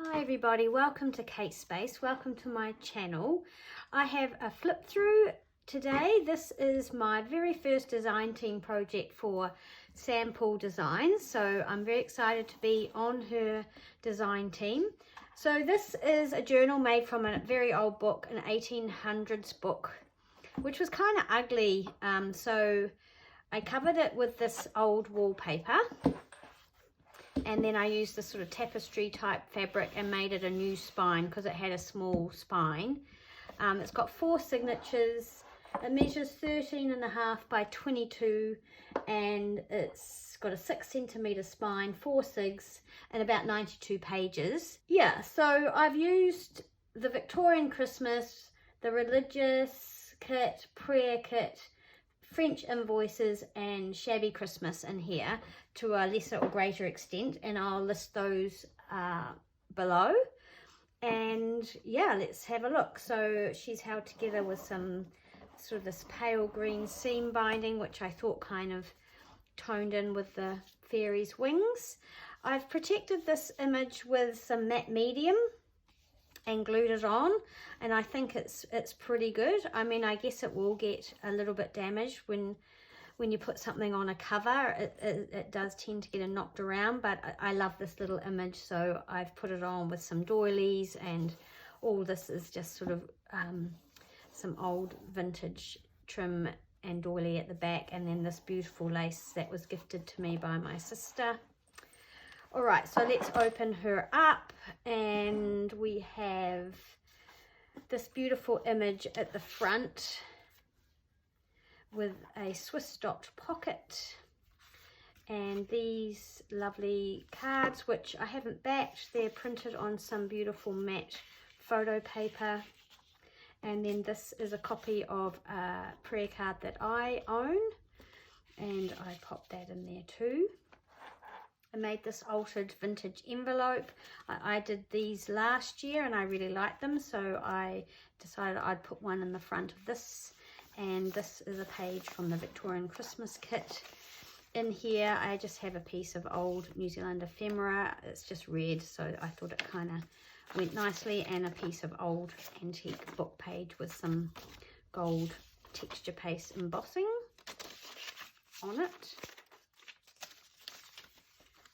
Hi everybody, welcome to Kate Space, welcome to my channel. I have a flip through today. This is my very first design team project for Poole Designs, so I'm very excited to be on her design team. So this is a journal made from a very old book, an 1800s book, which was kind of ugly, so I covered it with this old wallpaper. And then I used this sort of tapestry type fabric and made it a new spine because it had a small spine. It's got 4 signatures. It measures 13.5 by 22 and it's got a 6 centimeter spine, 4 sigs and about 92 pages. Yeah, so I've used the Victorian Christmas, the religious kit, prayer kit, French Invoices and Shabby Christmas in here to a lesser or greater extent, and I'll list those below. And yeah, let's have a look. So she's held together with some sort of this pale green seam binding, which I thought kind of toned in with the fairy's wings. I've protected this image with some matte medium and glued it on, and I think it's pretty good. I mean, I guess it will get a little bit damaged when you put something on a cover. It does tend to get knocked around, but I love this little image, so I've put it on with some doilies, and all this is just sort of some old vintage trim and doily at the back, and then this beautiful lace that was gifted to me by my sister. All right, so let's open her up, and we have this beautiful image at the front with a Swiss dot pocket and these lovely cards, which I haven't backed. They're printed on some beautiful matte photo paper. And then this is a copy of a prayer card that I own, and I popped that in there too. I made this altered vintage envelope. I did these last year and I really liked them, so I decided I'd put one in the front of this. And this is a page from the Victorian Christmas kit. In here I just have a piece of old New Zealand ephemera. It's just red, so I thought it kind of went nicely, and a piece of old antique book page with some gold texture paste embossing on it.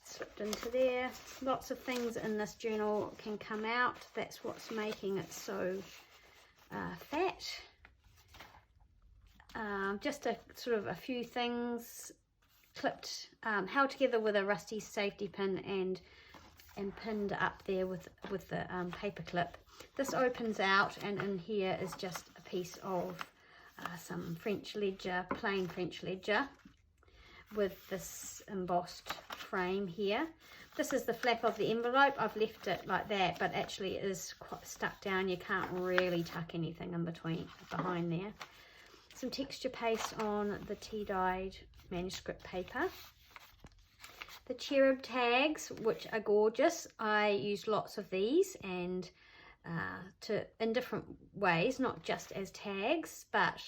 Slipped into there. Lots of things in this journal can come out. That's what's making it so fat. Just a sort of a few things clipped, held together with a rusty safety pin and pinned up there with the paper clip. This opens out, and in here is just a piece of some French ledger, plain French ledger, with this embossed frame here. This is the flap of the envelope. I've left it like that, but actually it is quite stuck down. You can't really tuck anything in behind there. Some texture paste on the tea-dyed manuscript paper. The Cherub Tags, which are gorgeous. I used lots of these, and in different ways, not just as tags, but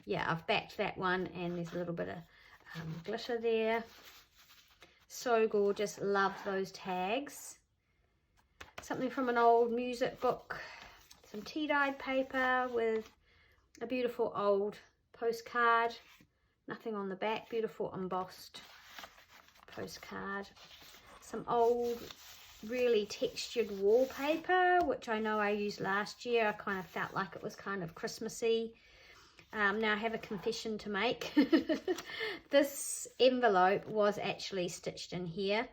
yeah, I've backed that one, and there's a little bit of glitter there. So gorgeous, love those tags. Something from an old music book, some tea-dyed paper with a beautiful old postcard, nothing on the back, beautiful embossed postcard. Some old really textured wallpaper, which I know I used last year. I kind of felt like it was kind of Christmassy. Now I have a confession to make. This envelope was actually stitched in here,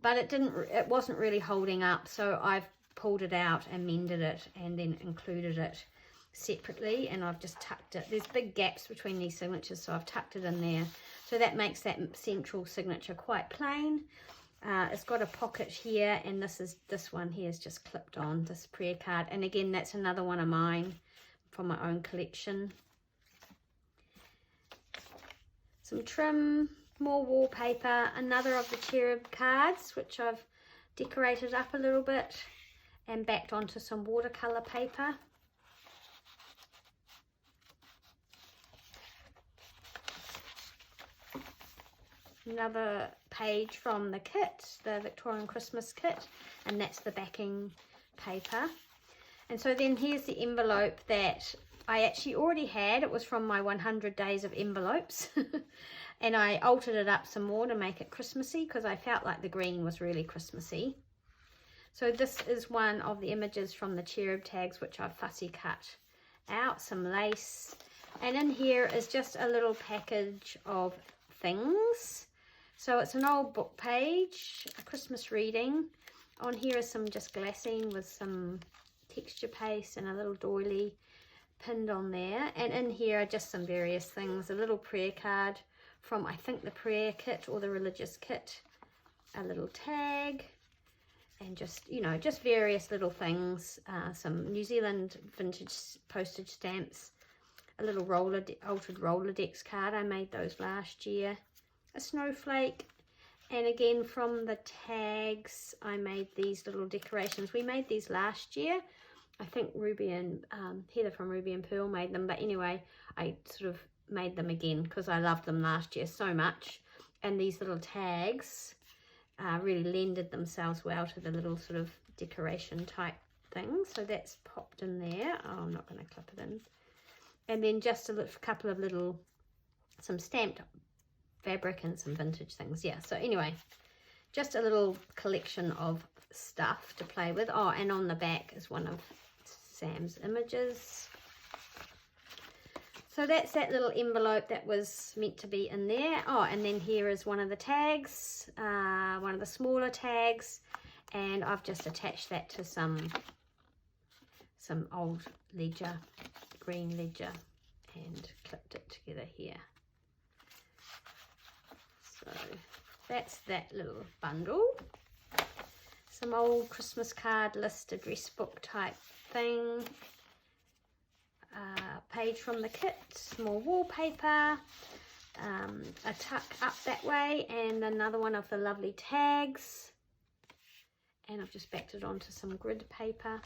but it wasn't really holding up, so I've pulled it out and mended it and then included it separately, and I've just tucked it. There's big gaps between these signatures, so I've tucked it in there, so that makes that central signature quite plain. It's got a pocket here, and this one here is just clipped on, this prayer card, and again that's another one of mine from my own collection. Some trim, more wallpaper, another of the Cherub cards, which I've decorated up a little bit and backed onto some watercolor paper. Another page from the kit, the Victorian Christmas kit, and that's the backing paper. And so then here's the envelope that I actually already had. It was from my 100 days of envelopes. And I altered it up some more to make it Christmassy because I felt like the green was really Christmassy. So this is one of the images from the Cherub Tags, which I've fussy cut out, some lace. And in here is just a little package of things. So it's an old book page, a Christmas reading. On here is some just glassine with some texture paste and a little doily pinned on there. And in here are just some various things, a little prayer card from, I think, the prayer kit or the religious kit, a little tag, and just, you know, just various little things, some New Zealand vintage postage stamps, a little altered Rolodex card. I made those last year, a snowflake, and again from the tags I made these little decorations. We made these last year. I think Ruby and Heather from Ruby and Poole made them, but anyway, I sort of made them again because I loved them last year so much. And these little tags really lended themselves well to the little sort of decoration type thing. So that's popped in there. Oh, I'm not going to clip it in. And then just a couple of little, some stamped fabric and some vintage things. Yeah, so anyway, just a little collection of stuff to play with. Oh, and on the back is one of Sam's images. So that's that little envelope that was meant to be in there. Oh, and then here is one of the tags, one of the smaller tags, and I've just attached that to some old ledger, green ledger, and clipped it together here. So that's that little bundle. Some old Christmas card list address book type thing. Page from the kit, more wallpaper, a tuck up that way, and another one of the lovely tags. And I've just backed it onto some grid paper.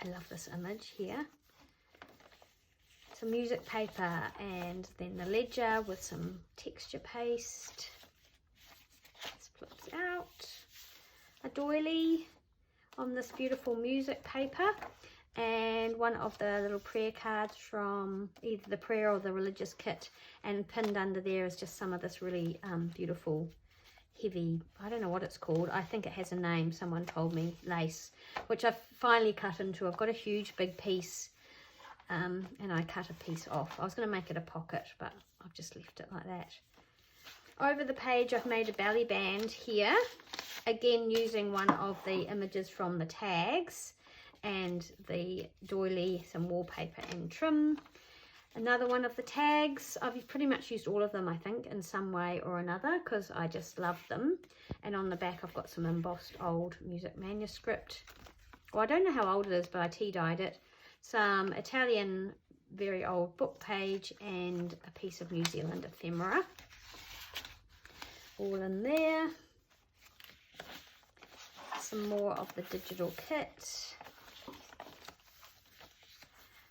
I love this image here. Some music paper, and then the ledger with some texture paste. This flips out. A doily on this beautiful music paper. And one of the little prayer cards from either the prayer or the religious kit, and pinned under there is just some of this really beautiful heavy, I don't know what it's called, I think it has a name, someone told me, lace, which I've finally cut into. I've got a huge big piece, and I cut a piece off. I was going to make it a pocket, but I've just left it like that. Over the page I've made a belly band here, again using one of the images from the tags, and the doily, some wallpaper and trim. Another one of the tags. I've pretty much used all of them, I think, in some way or another, because I just love them. And on the back I've got some embossed old music manuscript. Well, I don't know how old it is, but I tea-dyed it. Some Italian very old book page, and a piece of New Zealand ephemera. All in there. Some more of the digital kit.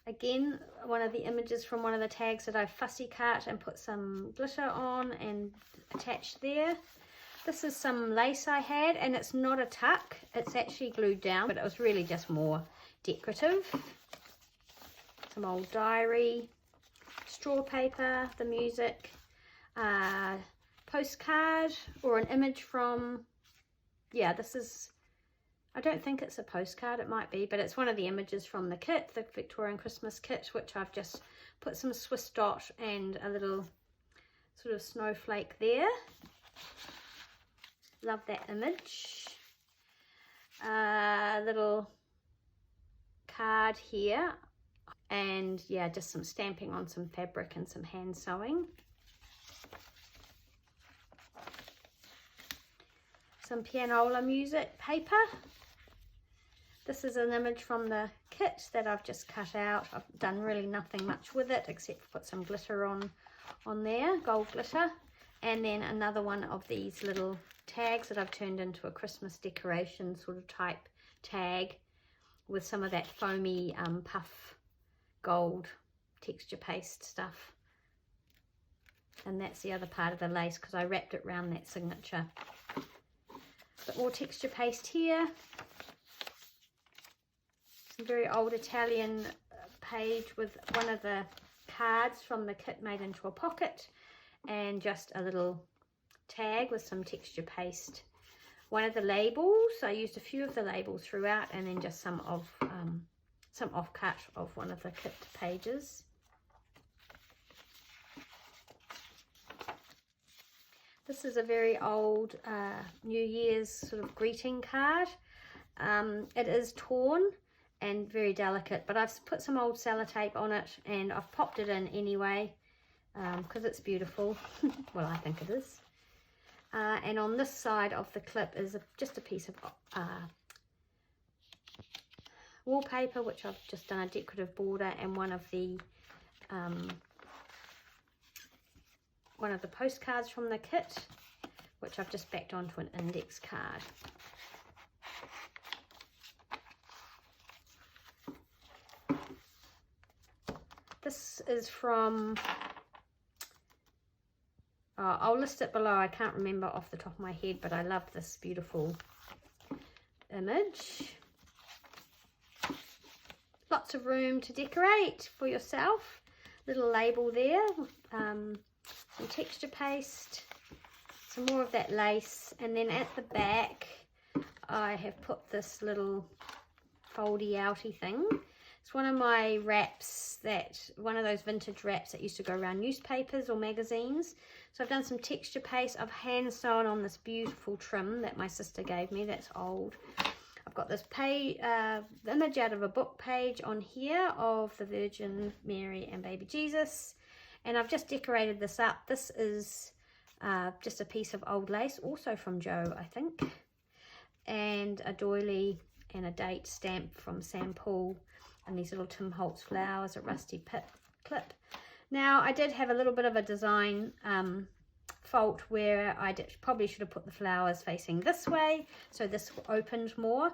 Again, one of the images from one of the tags that I've fussy cut and put some glitter on and attached there. This is some lace I had, and it's not a tuck, it's actually glued down, but it was really just more decorative. Some old diary, straw paper, the music, postcard, or an image from, yeah, this is, I don't think it's a postcard, it might be, but it's one of the images from the kit, the Victorian Christmas kit, which I've just put some Swiss dot and a little sort of snowflake there. Love that image. Little card here, and yeah, just some stamping on some fabric and some hand sewing. Some pianola music paper. This is an image from the kit that I've just cut out. I've done really nothing much with it except for put some glitter on there, gold glitter. And then another one of these little tags that I've turned into a Christmas decoration sort of type tag with some of that foamy puff gold texture paste stuff. And that's the other part of the lace because I wrapped it around that signature. Bit more texture paste here. Some very old Italian page with one of the cards from the kit made into a pocket, and just a little tag with some texture paste. One of the labels, I used a few of the labels throughout, and then just some offcut of one of the kit pages. This is a very old New Year's sort of greeting card. It is torn and very delicate, but I've put some old sellotape on it and I've popped it in anyway because it's beautiful. Well, I think it is. And on this side of the clip is just a piece of wallpaper, which I've just done a decorative border, and one of the postcards from the kit, which I've just backed onto an index card. This is from, I'll list it below, I can't remember off the top of my head, but I love this beautiful image. Lots of room to decorate for yourself. Little label there, some texture paste, some more of that lace, and then at the back I have put this little foldy outy thing. It's one of my wraps, one of those vintage wraps that used to go around newspapers or magazines. So I've done some texture paste. I've hand sewn on this beautiful trim that my sister gave me. That's old. I've got this image out of a book page on here of the Virgin Mary and baby Jesus. And I've just decorated this up. This is just a piece of old lace, also from Joe, I think. And a doily and a date stamp from Poole. And these little Tim Holtz flowers, a rusty clip. Now, I did have a little bit of a design fault where I probably should have put the flowers facing this way, so this opened more,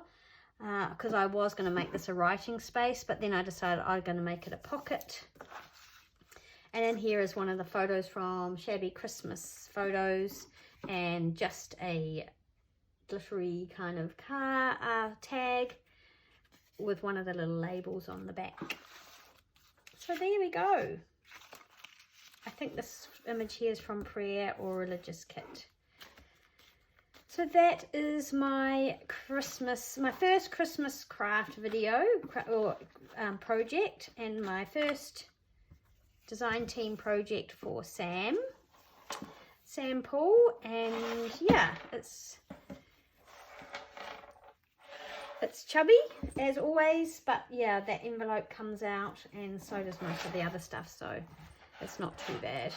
because I was going to make this a writing space, but then I decided I'm going to make it a pocket. And then here is one of the photos from Shabby Christmas photos, and just a glittery kind of car tag with one of the little labels on the back. So there we go. I think this image here is from Prayer or Religious Kit. So that is my first Christmas craft video or project, and my first design team project for Sam Poole. And yeah, it's chubby as always, but yeah, that envelope comes out, and so does most of the other stuff, so it's not too bad.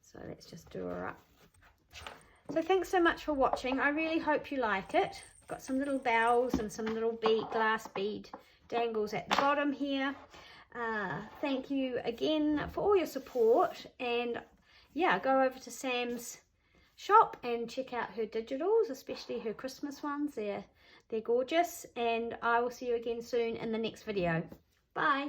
So let's just do her up. So thanks so much for watching. I really hope you like it. Got some little bells and some little glass bead dangles at the bottom here. Thank you again for all your support, and yeah, go over to Sam's shop and check out her digitals, especially her Christmas ones. They're gorgeous, and I will see you again soon in the next video. Bye.